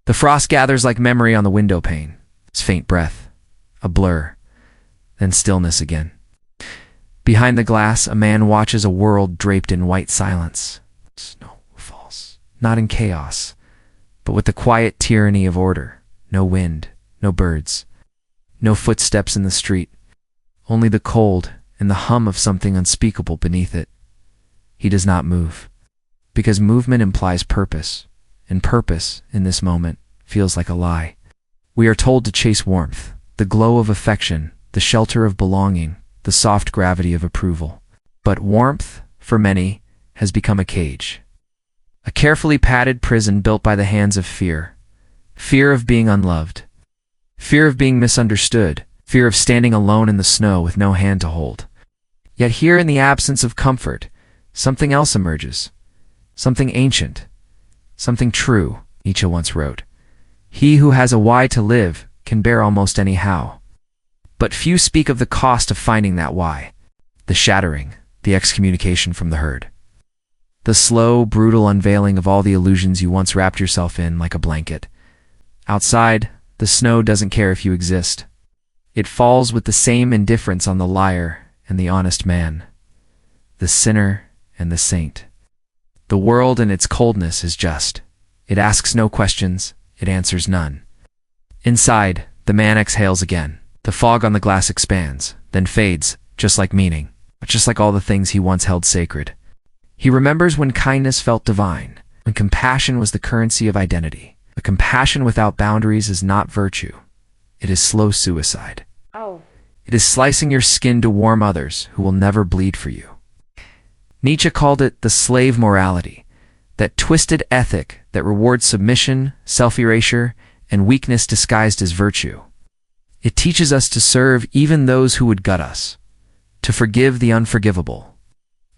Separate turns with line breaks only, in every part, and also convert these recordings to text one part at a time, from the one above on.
The frost gathers like memory on the window pane. His faint breath, a blur, then stillness again. Behind the glass, a man watches a world draped in white silence. Snow falls, not in chaos, but with the quiet tyranny of order. No wind, no birds, no footsteps in the street, only the cold and the hum of something unspeakable beneath it. He does not move, because movement implies purpose, and purpose, in this moment, feels like a lie. We are told to chase warmth, the glow of affection, the shelter of belonging, the soft gravity of approval. But warmth, for many, has become a cage. A carefully padded prison built by the hands of fear. Fear of being unloved. Fear of being misunderstood. Fear of standing alone in the snow with no hand to hold. Yet here, in the absence of comfort, something else emerges. Something ancient. Something true, Nietzsche once wrote. He who has a why to live can bear almost any how. But few speak of the cost of finding that why. The shattering, the excommunication from the herd. The slow, brutal unveiling of all the illusions you once wrapped yourself in like a blanket. Outside, the snow doesn't care if you exist. It falls with the same indifference on the liar and the honest man, the sinner and the saint. The world in its coldness is just. It asks no questions, it answers none. Inside, the man exhales again. The fog on the glass expands, then fades, just like meaning, just like all the things he once held sacred. He remembers when kindness felt divine, when compassion was the currency of identity. A compassion without boundaries is not virtue. It is slow suicide. It is slicing your skin to warm others who will never bleed for you. Nietzsche called it the slave morality, that twisted ethic that rewards submission, self-erasure, and weakness disguised as virtue. It teaches us to serve even those who would gut us, to forgive the unforgivable,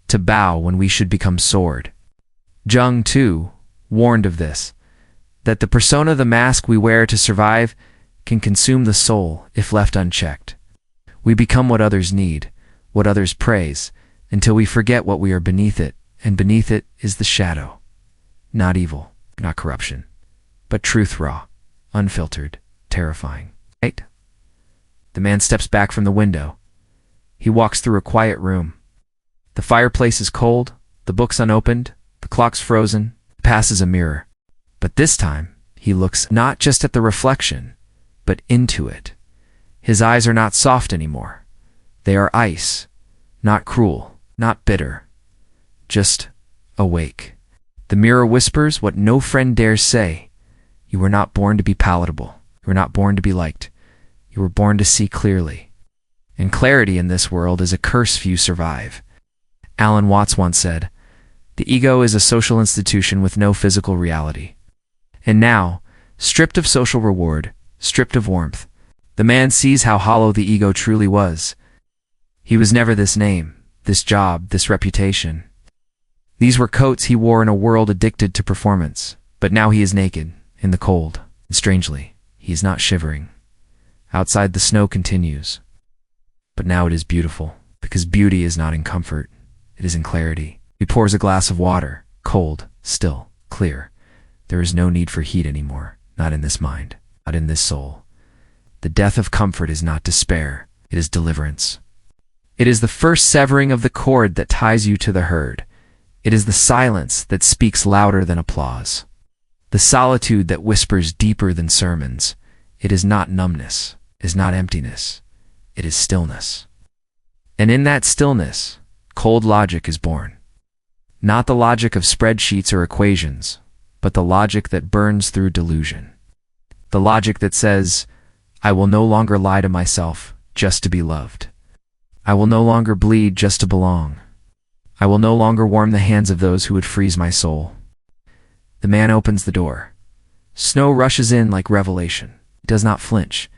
to bow when we should become sword. Jung, too, warned of this, that the persona, the mask we wear to survive, can consume the soul if left unchecked. We become what others need, what others praise, until we forget what we are beneath it, and beneath it is the shadow. Not evil, not corruption, but truth raw, unfiltered, terrifying. Right? The man steps back from the window. He walks through a quiet room. The fireplace is cold, the books unopened, the clock's frozen. He passes a mirror. But this time, he looks not just at the reflection, but into it. His eyes are not soft anymore. They are ice, not cruel, not bitter, just awake. The mirror whispers what no friend dares say. You were not born to be palatable. You were not born to be liked. You were born to see clearly. And clarity in this world is a curse few survive. Alan Watts once said, "The ego is a social institution with no physical reality." And now, stripped of social reward, stripped of warmth, the man sees how hollow the ego truly was. He was never this name, this job, this reputation. These were coats he wore in a world addicted to performance, but now he is naked, in the cold, and strangely, he is not shivering. Outside the snow continues. But now it is beautiful, because beauty is not in comfort, it is in clarity. He pours a glass of water, cold, still, clear. There is no need for heat anymore, not in this mind, not in this soul. The death of comfort is not despair, it is deliverance. It is the first severing of the cord that ties you to the herd. It is the silence that speaks louder than applause. The solitude that whispers deeper than sermons. It is not numbness, it is not emptiness, it is stillness. And in that stillness, cold logic is born. Not the logic of spreadsheets or equations, but the logic that burns through delusion. The logic that says, I will no longer lie to myself just to be loved. I will no longer bleed just to belong. I will no longer warm the hands of those who would freeze my soul. The man opens the door. Snow rushes in like revelation. He does not flinch.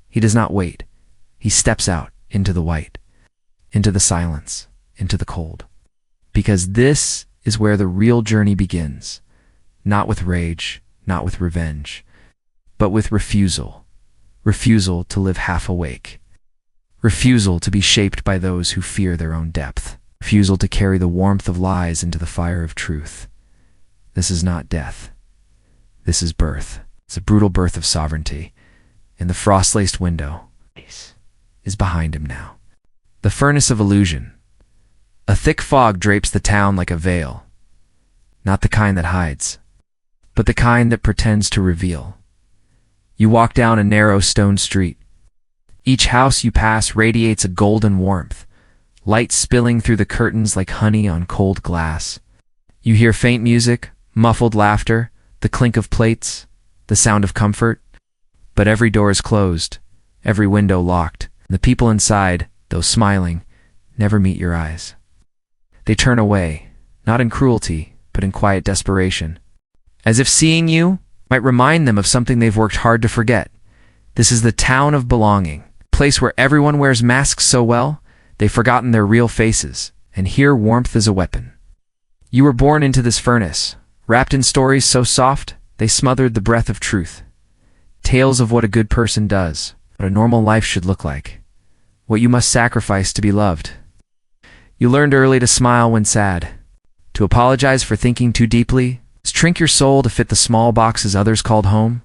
He does not wait. He steps out into the white, into the silence, into the cold. Because this is where the real journey begins. Not with rage, not with revenge, but with refusal. Refusal to live half awake. Refusal to be shaped by those who fear their own depth. Refusal to carry the warmth of lies into the fire of truth. This is not death. This is birth. It's a brutal birth of sovereignty, and the frost-laced window is behind him now. The furnace of illusion. A thick fog drapes the town like a veil, not the kind that hides, but the kind that pretends to reveal. You walk down a narrow stone street. Each house you pass radiates a golden warmth, light spilling through the curtains like honey on cold glass. You hear faint music, muffled laughter, the clink of plates, the sound of comfort. But every door is closed, every window locked, and the people inside, though smiling, never meet your eyes. They turn away, not in cruelty, but in quiet desperation, as if seeing you might remind them of something they've worked hard to forget. This is the town of belonging, a place where everyone wears masks so well, they've forgotten their real faces, and here warmth is a weapon. You were born into this furnace, wrapped in stories so soft, they smothered the breath of truth. Tales of what a good person does, what a normal life should look like, what you must sacrifice to be loved. You learned early to smile when sad, to apologize for thinking too deeply, shrink your soul to fit the small boxes others called home.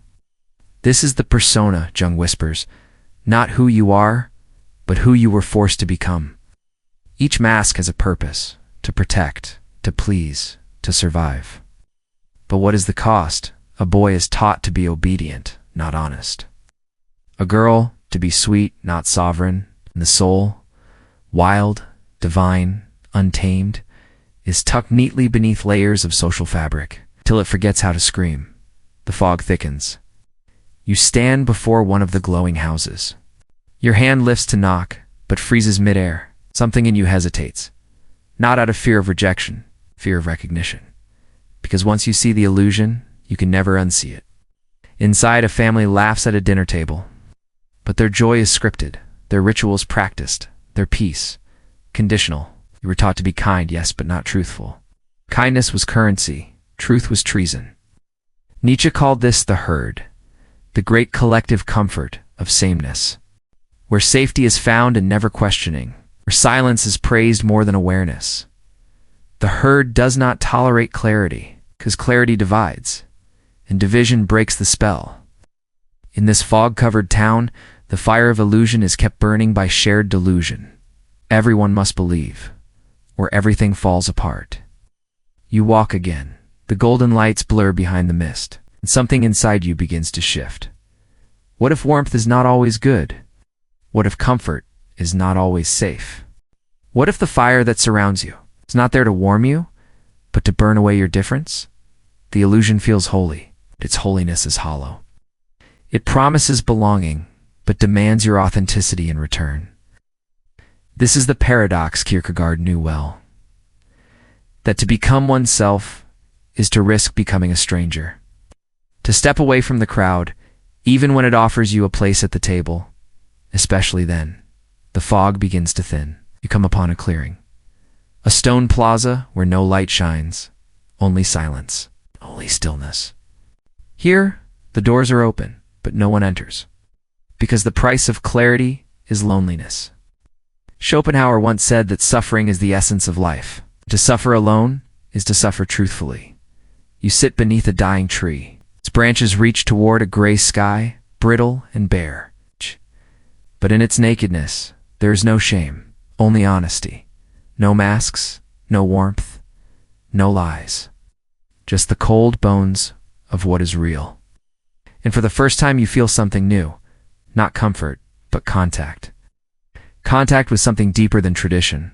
This is the persona, Jung whispers, not who you are, but who you were forced to become. Each mask has a purpose, to protect, to please, to survive. But what is the cost? A boy is taught to be obedient, not honest. A girl to be sweet, not sovereign, and the soul, wild, divine, untamed, is tucked neatly beneath layers of social fabric, till it forgets how to scream. The fog thickens. You stand before one of the glowing houses. Your hand lifts to knock, but freezes midair. Something in you hesitates, not out of fear of rejection, fear of recognition. Because once you see the illusion, you can never unsee it. Inside, a family laughs at a dinner table, but their joy is scripted, their rituals practiced, their peace conditional. You were taught to be kind, yes, but not truthful. Kindness was currency, truth was treason. Nietzsche called this the herd, the great collective comfort of sameness, where safety is found and never questioning, where silence is praised more than awareness. The herd does not tolerate clarity, because clarity divides, and division breaks the spell. In this fog-covered town, the fire of illusion is kept burning by shared delusion. Everyone must believe, or everything falls apart. You walk again. The golden lights blur behind the mist, and something inside you begins to shift. What if warmth is not always good? What if comfort is not always safe? What if the fire that surrounds you is not there to warm you, but to burn away your difference? The illusion feels holy, but its holiness is hollow. It promises belonging, but demands your authenticity in return. This is the paradox Kierkegaard knew well, that to become oneself is to risk becoming a stranger, to step away from the crowd, even when it offers you a place at the table. Especially then, the fog begins to thin. You come upon a clearing, a stone plaza where no light shines, only silence, only stillness. Here, the doors are open, but no one enters, because the price of clarity is loneliness. Schopenhauer once said that suffering is the essence of life. To suffer alone is to suffer truthfully. You sit beneath a dying tree. Its branches reach toward a gray sky, brittle and bare. But in its nakedness, there is no shame, only honesty. No masks, no warmth, no lies. Just the cold bones of what is real. And for the first time you feel something new. Not comfort, but contact. Contact with something deeper than tradition,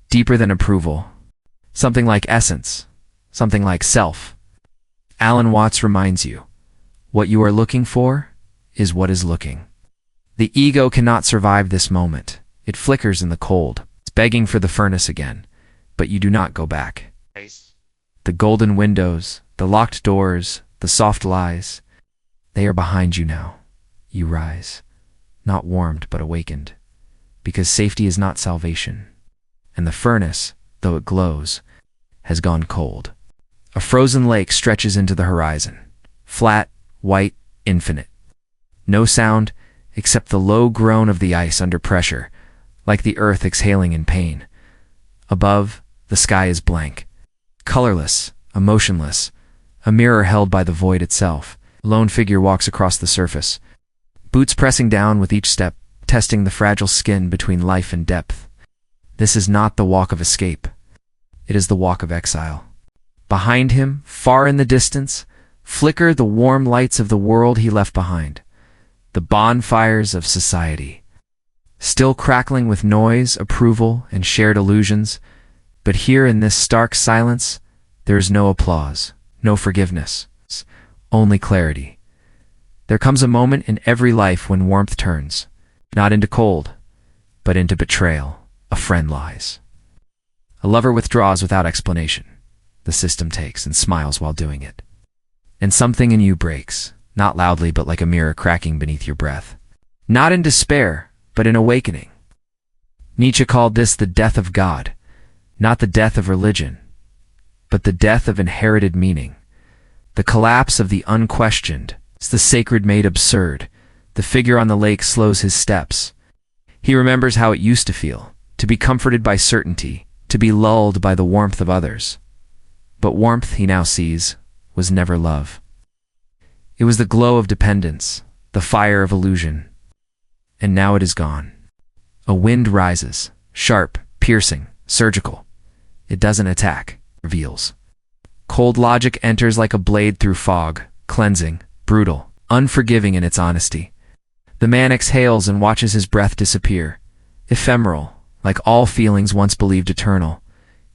deeper than approval, something like essence, something like self. Alan Watts reminds you, what you are looking for is what is looking. The ego cannot survive this moment. It flickers in the cold. It's begging for the furnace again, but you do not go back. The golden windows, the locked doors, the soft lies, they are behind you now. You rise, not warmed but awakened. Because safety is not salvation, and the furnace, though it glows, has gone cold. A frozen lake stretches into the horizon, flat, white, infinite. No sound except the low groan of the ice under pressure, like the earth exhaling in pain. Above, the sky is blank, colorless, emotionless, a mirror held by the void itself. A lone figure walks across the surface, boots pressing down with each step, testing the fragile skin between life and depth. This is not the walk of escape. It is the walk of exile. Behind him, far in the distance, flicker the warm lights of the world he left behind, the bonfires of society, still crackling with noise, approval, and shared illusions. But here in this stark silence, there is no applause, no forgiveness, only clarity. There comes a moment in every life when warmth turns, not into cold, but into betrayal. A friend lies. A lover withdraws without explanation. The system takes and smiles while doing it. And something in you breaks, not loudly but like a mirror cracking beneath your breath. Not in despair, but in awakening. Nietzsche called this the death of God, not the death of religion, but the death of inherited meaning. The collapse of the unquestioned, the sacred made absurd. The figure on the lake slows his steps. He remembers how it used to feel, to be comforted by certainty, to be lulled by the warmth of others. But warmth, he now sees, was never love. It was the glow of dependence, the fire of illusion. And now it is gone. A wind rises, sharp, piercing, surgical. It doesn't attack, reveals. Cold logic enters like a blade through fog, cleansing, brutal, unforgiving in its honesty. The man exhales and watches his breath disappear. Ephemeral, like all feelings once believed eternal.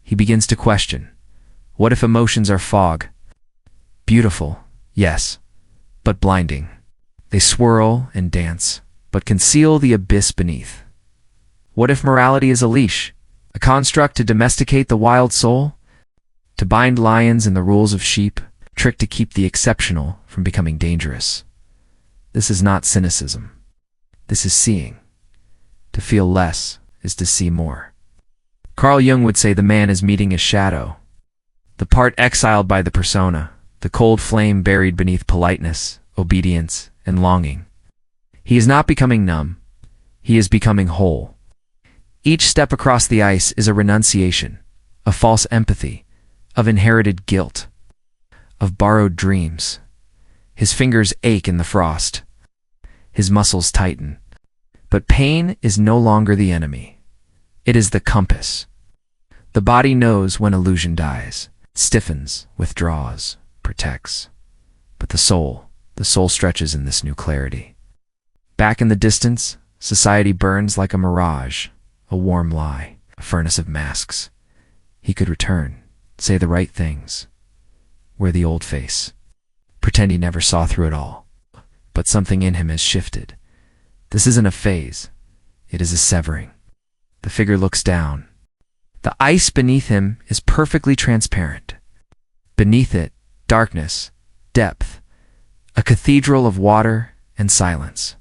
He begins to question. What if emotions are fog? Beautiful, yes, but blinding. They swirl and dance, but conceal the abyss beneath. What if morality is a leash, a construct to domesticate the wild soul? To bind lions in the rules of sheep, tricked to keep the exceptional from becoming dangerous. This is not cynicism. This is seeing. To feel less is to see more. Carl Jung would say the man is meeting his shadow, the part exiled by the persona, the cold flame buried beneath politeness, obedience, and longing. He is not becoming numb. He is becoming whole. Each step across the ice is a renunciation, a false empathy, of inherited guilt, of borrowed dreams. His fingers ache in the frost. His muscles tighten. But pain is no longer the enemy. It is the compass. The body knows when illusion dies, stiffens, withdraws, protects. But the soul stretches in this new clarity. Back in the distance, society burns like a mirage, a warm lie, a furnace of masks. He could return, say the right things, wear the old face, pretend he never saw through it all. But something in him has shifted. This isn't a phase. It is a severing. The figure looks down. The ice beneath him is perfectly transparent. Beneath it, darkness, depth, a cathedral of water and silence.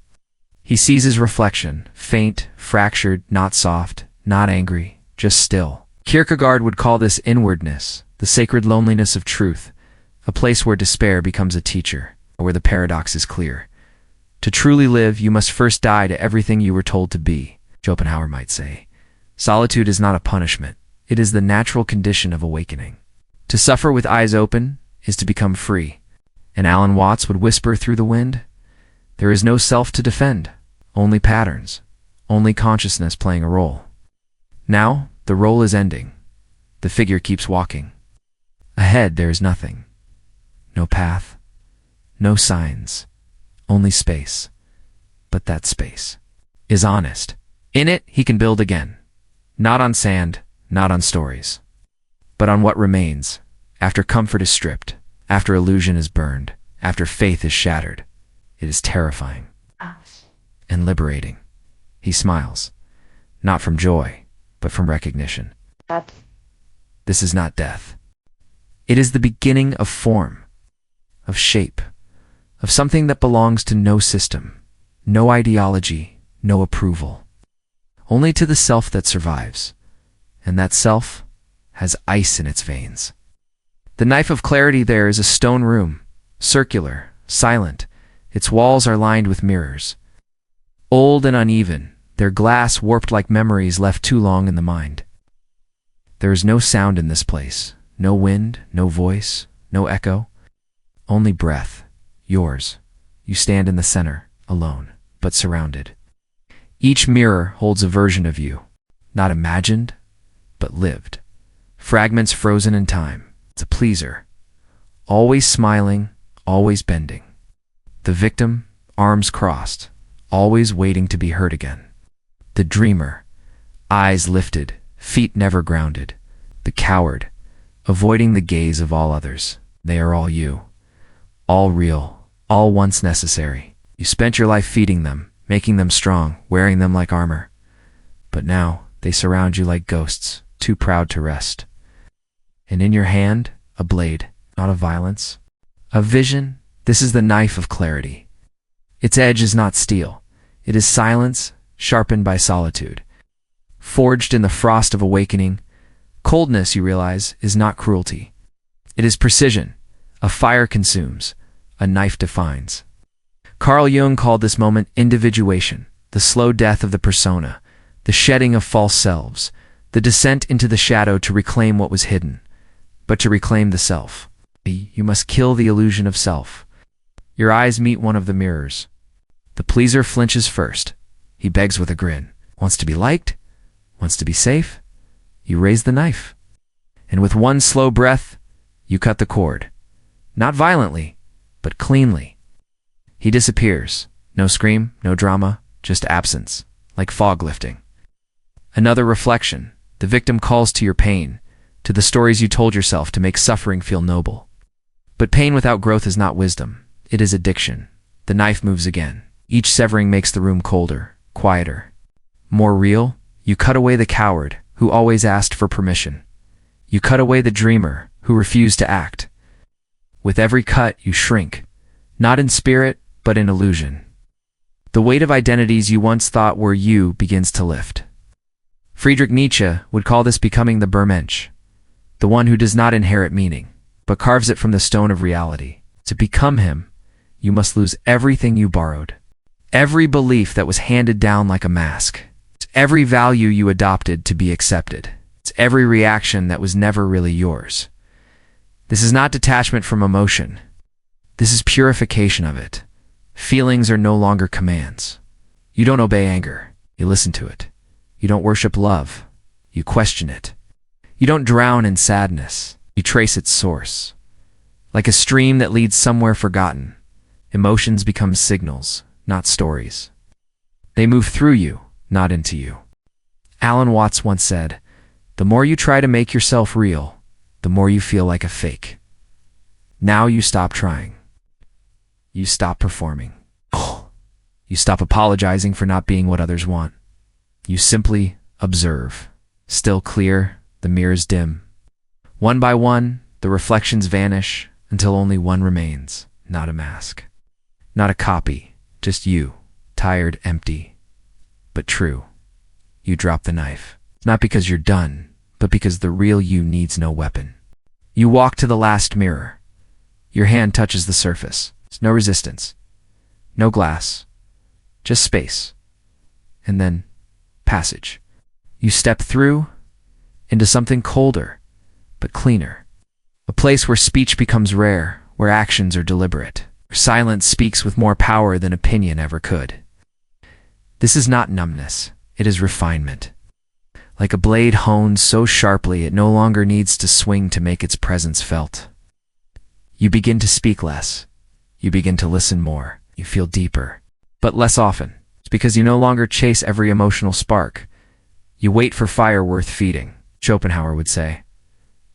He sees his reflection, faint, fractured, not soft, not angry, just still. Kierkegaard would call this inwardness, the sacred loneliness of truth, a place where despair becomes a teacher, where the paradox is clear. To truly live, you must first die to everything you were told to be, Schopenhauer might say. Solitude is not a punishment. It is the natural condition of awakening. To suffer with eyes open is to become free. And Alan Watts would whisper through the wind, there is no self to defend, only patterns, only consciousness playing a role. Now, the role is ending. The figure keeps walking. Ahead there is nothing. No path, no signs, only space. But that space is honest. In it, he can build again. Not on sand, not on stories, but on what remains, after comfort is stripped, after illusion is burned, after faith is shattered. It is terrifying and liberating. He smiles, not from joy, but from recognition. This is not death. It is the beginning of form, of shape, of something that belongs to no system, no ideology, no approval, only to the self that survives. And that self has ice in its veins. The knife of clarity there is a stone room, circular, silent. Its walls are lined with mirrors. Old and uneven, their glass warped like memories left too long in the mind. There is no sound in this place, no wind, no voice, no echo, only breath, yours. You stand in the center, alone, but surrounded. Each mirror holds a version of you, not imagined, but lived. Fragments frozen in time. It's a pleaser, always smiling, always bending. The victim, arms crossed, always waiting to be heard again. The dreamer, eyes lifted, feet never grounded. The coward, avoiding the gaze of all others. They are all you, all real, all once necessary. You spent your life feeding them, making them strong, wearing them like armor. But now they surround you like ghosts, too proud to rest. And in your hand, a blade, not of violence, a vision. This is the knife of clarity. Its edge is not steel. It is silence, sharpened by solitude. Forged in the frost of awakening, coldness, you realize, is not cruelty. It is precision. A fire consumes, a knife defines. Carl Jung called this moment individuation, the slow death of the persona, the shedding of false selves, the descent into the shadow to reclaim what was hidden. But to reclaim the self, you must kill the illusion of self. Your eyes meet one of the mirrors. The pleaser flinches first. He begs with a grin. Wants to be liked? Wants to be safe? You raise the knife. And with one slow breath, you cut the cord. Not violently, but cleanly. He disappears. No scream, no drama, just absence, like fog lifting. Another reflection. The victim calls to your pain, to the stories you told yourself to make suffering feel noble. But pain without growth is not wisdom. It is addiction. The knife moves again. Each severing makes the room colder, quieter. More real, you cut away the coward who always asked for permission. You cut away the dreamer who refused to act. With every cut, you shrink, not in spirit, but in illusion. The weight of identities you once thought were you begins to lift. Friedrich Nietzsche would call this becoming the Bermensch, the one who does not inherit meaning, but carves it from the stone of reality. To become him, you must lose everything you borrowed, every belief that was handed down like a mask. It's every value you adopted to be accepted. It's every reaction that was never really yours. This is not detachment from emotion. This is purification of it. Feelings are no longer commands. You don't obey anger. You listen to it. You don't worship love. You question it. You don't drown in sadness. You trace its source. Like a stream that leads somewhere forgotten, emotions become signals, not stories. They move through you, not into you. Alan Watts once said, "The more you try to make yourself real, the more you feel like a fake." Now you stop trying. You stop performing. You stop apologizing for not being what others want. You simply observe. Still clear, the mirrors dim. One by one, the reflections vanish until only one remains, not a mask. Not a copy, just you, tired, empty, but true. You drop the knife, not because you're done, but because the real you needs no weapon. You walk to the last mirror. Your hand touches the surface. There's no resistance, no glass, just space, and then passage. You step through into something colder, but cleaner. A place where speech becomes rare, where actions are deliberate, where silence speaks with more power than opinion ever could. This is not numbness, it is refinement. Like a blade honed so sharply it no longer needs to swing to make its presence felt. You begin to speak less. You begin to listen more. You feel deeper, but less often. It's because you no longer chase every emotional spark. You wait for fire worth feeding, Schopenhauer would say.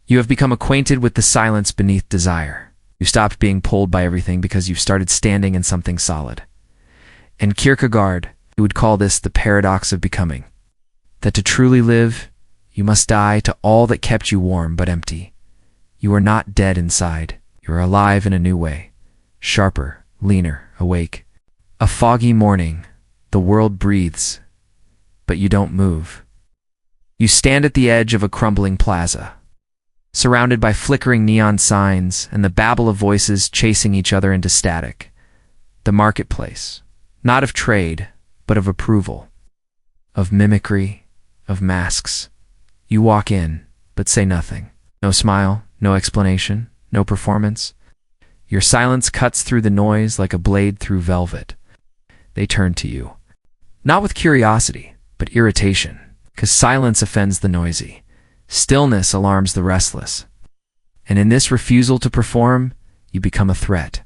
You have become acquainted with the silence beneath desire. You stopped being pulled by everything because you've started standing in something solid. And Kierkegaard, he would call this the paradox of becoming. That to truly live, you must die to all that kept you warm but empty. You are not dead inside. You are alive in a new way. Sharper, leaner, awake. A foggy morning, the world breathes, but you don't move. You stand at the edge of a crumbling plaza, surrounded by flickering neon signs and the babble of voices chasing each other into static. The marketplace, not of trade, but of approval, of mimicry, of masks. You walk in, but say nothing. No smile, no explanation, no performance. Your silence cuts through the noise like a blade through velvet. They turn to you, not with curiosity, but irritation, because silence offends the noisy. Stillness alarms the restless. And in this refusal to perform, you become a threat.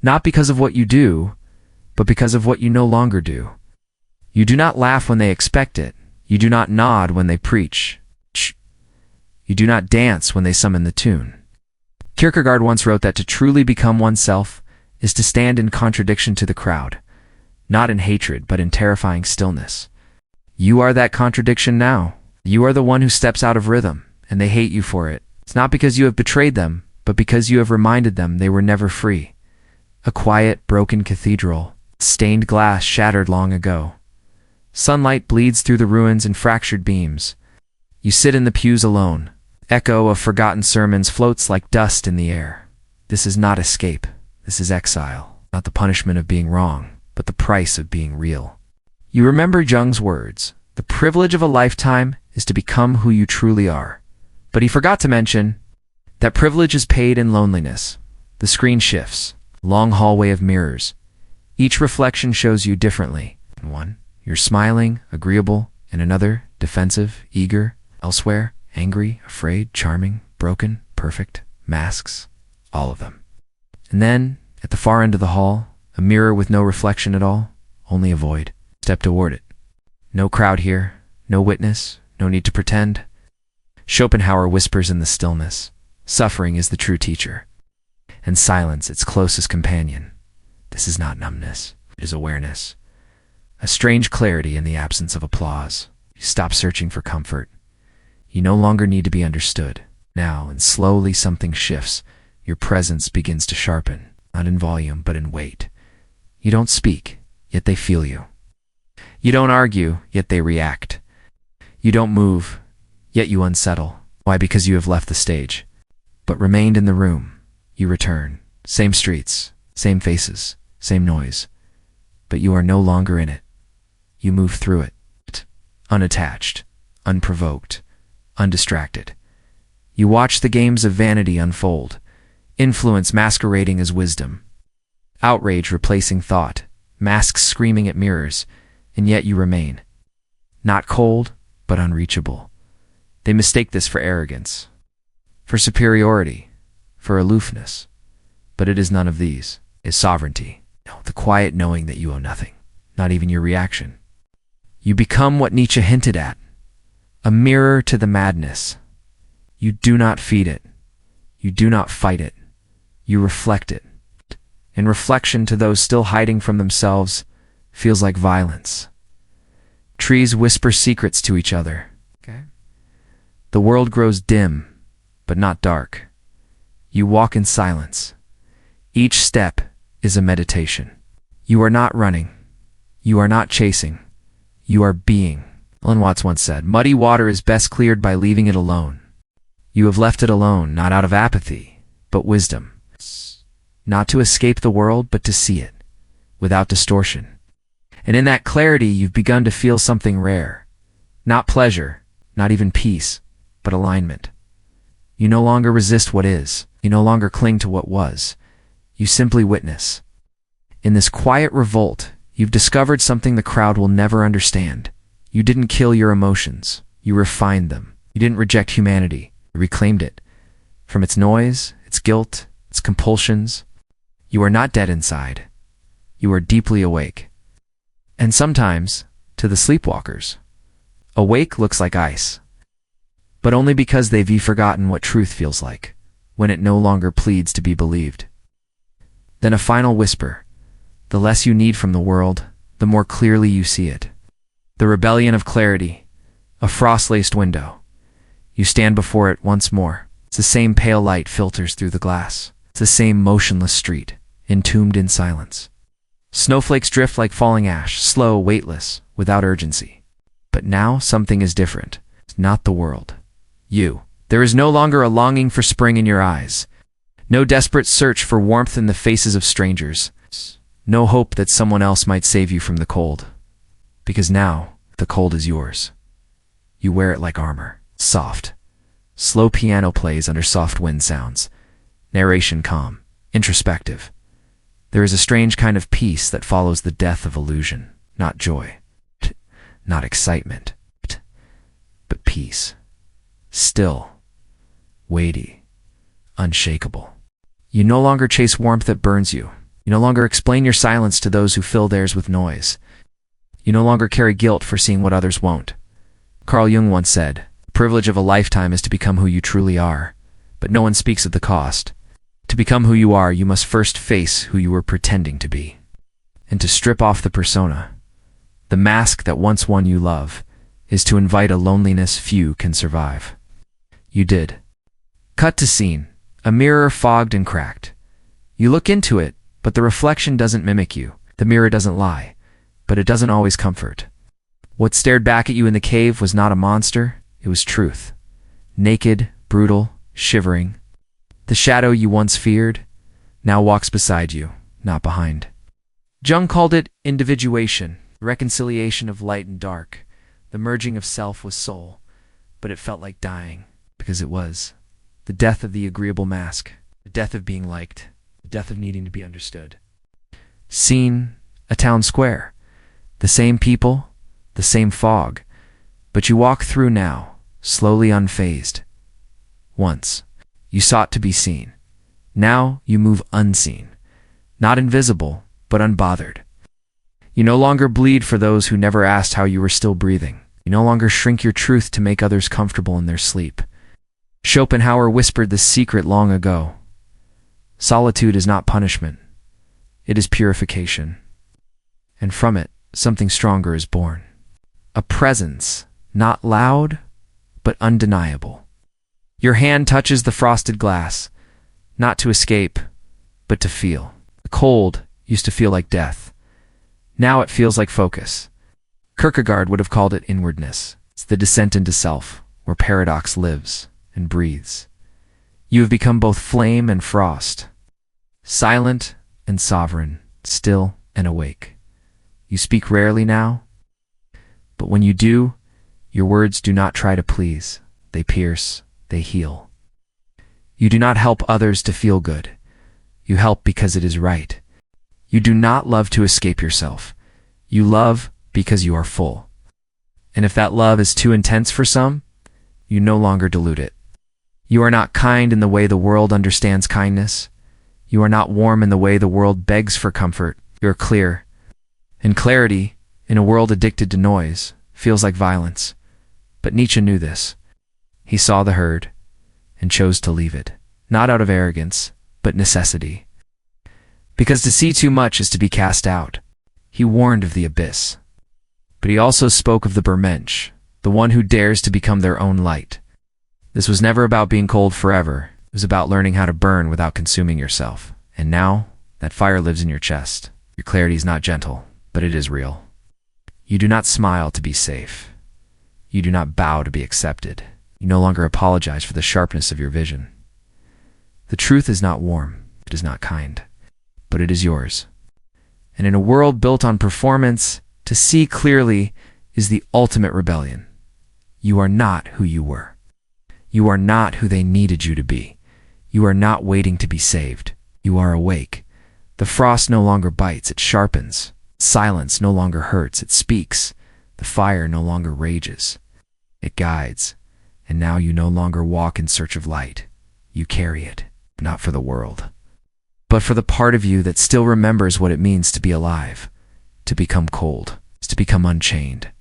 Not because of what you do, but because of what you no longer do. You do not laugh when they expect it. You do not nod when they preach. You do not dance when they summon the tune. Kierkegaard once wrote that to truly become oneself is to stand in contradiction to the crowd, not in hatred, but in terrifying stillness. You are that contradiction now. You are the one who steps out of rhythm, and they hate you for it. It's not because you have betrayed them, but because you have reminded them they were never free. A quiet, broken cathedral, stained glass shattered long ago. Sunlight bleeds through the ruins in fractured beams. You sit in the pews alone. Echo of forgotten sermons floats like dust in the air. This is not escape. This is exile. Not the punishment of being wrong, but the price of being real. You remember Jung's words. The privilege of a lifetime is to become who you truly are. But he forgot to mention that privilege is paid in loneliness. The screen shifts. Long hallway of mirrors. Each reflection shows you differently. In one, you're smiling, agreeable. In another, defensive, eager. Elsewhere, angry, afraid, charming, broken, perfect, masks, all of them. And then, at the far end of the hall, a mirror with no reflection at all, only a void. Step toward it. No crowd here, no witness, no need to pretend. Schopenhauer whispers in the stillness, suffering is the true teacher, and silence its closest companion. This is not numbness, it is awareness. A strange clarity in the absence of applause. You stop searching for comfort. You no longer need to be understood. Now, and slowly something shifts. Your presence begins to sharpen, not in volume, but in weight. You don't speak, yet they feel you. You don't argue, yet they react. You don't move, yet you unsettle. Why? Because you have left the stage, but remained in the room. You return. Same streets, same faces, same noise. But you are no longer in it. You move through it, unattached, unprovoked, undistracted. You watch the games of vanity unfold, influence masquerading as wisdom, outrage replacing thought, masks screaming at mirrors, and yet you remain. Not cold, but unreachable. They mistake this for arrogance, for superiority, for aloofness. But it is none of these. It is sovereignty. No, the quiet knowing that you owe nothing, not even your reaction. You become what Nietzsche hinted at, a mirror to the madness. You do not feed it. You do not fight it. You reflect it. And reflection to those still hiding from themselves feels like violence. Trees whisper secrets to each other. The world grows dim, but not dark. You walk in silence. Each step is a meditation. You are not running. You are not chasing. You are being. Alan Watts once said, "Muddy water is best cleared by leaving it alone." You have left it alone, not out of apathy, but wisdom. Not to escape the world, but to see it, without distortion. And in that clarity, you've begun to feel something rare. Not pleasure, not even peace, but alignment. You no longer resist what is. You no longer cling to what was. You simply witness. In this quiet revolt, you've discovered something the crowd will never understand. You didn't kill your emotions. You refined them. You didn't reject humanity. You reclaimed it. From its noise, its guilt, its compulsions. You are not dead inside. You are deeply awake. And sometimes, to the sleepwalkers, awake looks like ice. But only because they've forgotten what truth feels like, when it no longer pleads to be believed. Then a final whisper. The less you need from the world, the more clearly you see it. The rebellion of clarity, a frost-laced window. You stand before it once more. It's the same pale light filters through the glass. It's the same motionless street, entombed in silence. Snowflakes drift like falling ash, slow, weightless, without urgency. But now something is different. It's not the world. You. There is no longer a longing for spring in your eyes. No desperate search for warmth in the faces of strangers. No hope that someone else might save you from the cold. Because now, the cold is yours. You wear it like armor. Soft. Slow piano plays under soft wind sounds. Narration calm. introspective. There is a strange kind of peace that follows the death of illusion, not joy, not excitement, but peace. Still, weighty, unshakable. You no longer chase warmth that burns you. You no longer explain your silence to those who fill theirs with noise. You no longer carry guilt for seeing what others won't. Carl Jung once said, "The privilege of a lifetime is to become who you truly are," but no one speaks of the cost. To become who you are, you must first face who you were pretending to be. And to strip off the persona, the mask that once won you love, is to invite a loneliness few can survive. You did. Cut to scene, a mirror fogged and cracked. You look into it, but the reflection doesn't mimic you. The mirror doesn't lie, but it doesn't always comfort. What stared back at you in the cave was not a monster, it was truth. Naked, brutal, shivering. The shadow you once feared now walks beside you, not behind. Jung called it individuation, reconciliation of light and dark, the merging of self with soul, but it felt like dying, because it was. The death of the agreeable mask, the death of being liked, the death of needing to be understood. Scene, a town square. The same people, the same fog, but you walk through now, slowly unfazed. Once, you sought to be seen. Now you move unseen, not invisible, but unbothered. You no longer bleed for those who never asked how you were still breathing. You no longer shrink your truth to make others comfortable in their sleep. Schopenhauer whispered this secret long ago. Solitude is not punishment. It is purification. And from it, something stronger is born. A presence, not loud, but undeniable. Your hand touches the frosted glass, not to escape, but to feel. The cold used to feel like death. Now it feels like focus. Kierkegaard would have called it inwardness. It's the descent into self, where paradox lives and breathes. You have become both flame and frost, silent and sovereign, still and awake. You speak rarely now, but when you do, your words do not try to please. They pierce, they heal. You do not help others to feel good. You help because it is right. You do not love to escape yourself. You love because you are full. And if that love is too intense for some, you no longer dilute it. You are not kind in the way the world understands kindness. You are not warm in the way the world begs for comfort. You are clear. And clarity, in a world addicted to noise, feels like violence. But Nietzsche knew this. He saw the herd and chose to leave it, not out of arrogance, but necessity. Because to see too much is to be cast out. He warned of the abyss. But he also spoke of the Bermensch, the one who dares to become their own light. This was never about being cold forever. It was about learning how to burn without consuming yourself. And now, that fire lives in your chest. Your clarity is not gentle, but it is real. You do not smile to be safe. You do not bow to be accepted. You no longer apologize for the sharpness of your vision. The truth is not warm, it is not kind, but it is yours. And in a world built on performance, to see clearly is the ultimate rebellion. You are not who you were. You are not who they needed you to be. You are not waiting to be saved. You are awake. The frost no longer bites, it sharpens. Silence no longer hurts, it speaks. The fire no longer rages, it guides. And now you no longer walk in search of light. You carry it, not for the world, but for the part of you that still remembers what it means to be alive, to become cold, to become unchained.